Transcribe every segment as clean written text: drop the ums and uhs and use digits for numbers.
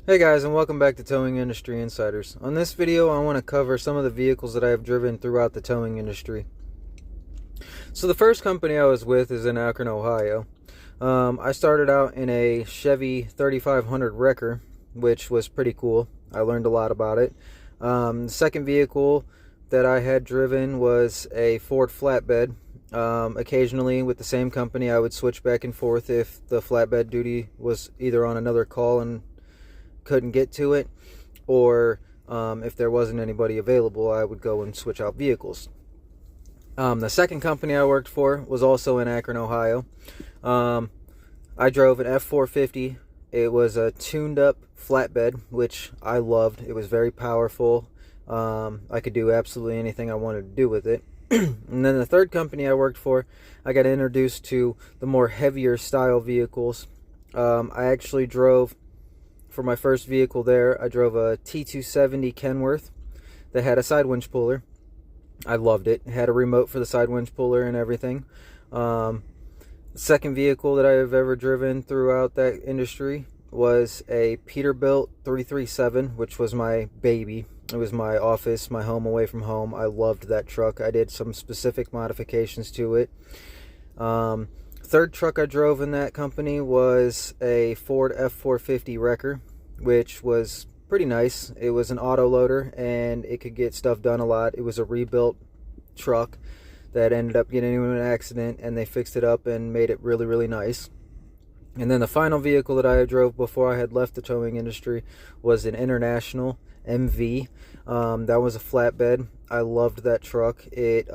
Hey guys, and welcome back to Towing Industry Insiders. On this video I want to cover some of the vehicles that I have driven throughout the towing industry. So the first company I was with is in Akron, Ohio. I started out in a Chevy 3500 Wrecker, which was pretty cool. I learned a lot about it. The second vehicle that I had driven was a Ford flatbed. Occasionally with the same company I would switch back and forth if the flatbed duty was either on another call and couldn't get to it, or if there wasn't anybody available, I would go and switch out vehicles. The second company I worked for was also in Akron, Ohio. I drove an F450. It was a tuned up flatbed, which I loved. It was very powerful. I could do absolutely anything I wanted to do with it. And then the third company I worked for, I got introduced to the more heavier style vehicles. I actually drove, for my first vehicle there, I drove a T270 Kenworth that had a side winch puller. I loved it. It had a remote for the side winch puller and everything. The second vehicle that I have ever driven throughout that industry was a Peterbilt 337, which was my baby. It was my office, my home away from home. I loved that truck. I did some specific modifications to it. Third truck I drove in that company was a Ford F450 Wrecker, which was pretty nice. It was an auto loader and it could get stuff done a lot. It was a rebuilt truck that ended up getting into an accident, and they fixed it up and made it really, really nice. And then the final vehicle that I drove before I had left the towing industry was an International MV. That was a flatbed. I loved that truck. It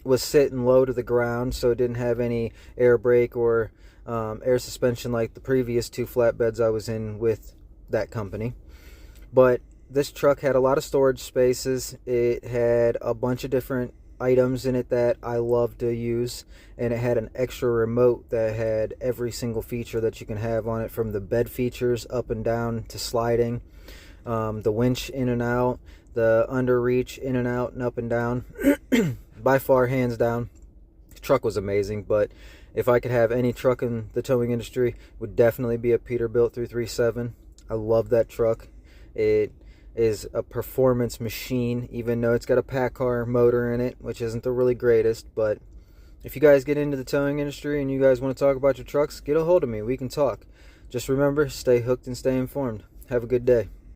was sitting low to the ground, so it didn't have any air brake or air suspension like the previous two flatbeds I was in with that company. But this truck had a lot of storage spaces. It had a bunch of different items in it that I love to use, and it had an extra remote that had every single feature that you can have on it, from the bed features up and down to sliding, the winch in and out, the under reach in and out and up and down. By far, hands down, the truck was amazing. But if I could have any truck in the towing industry, it would definitely be a Peterbilt 337. I love that truck. It is a performance machine, even though it's got a PACCAR motor in it, which isn't the really greatest. But if you guys get into the towing industry and you guys want to talk about your trucks, get a hold of me. We can talk. Just remember, stay hooked and stay informed. Have a good day.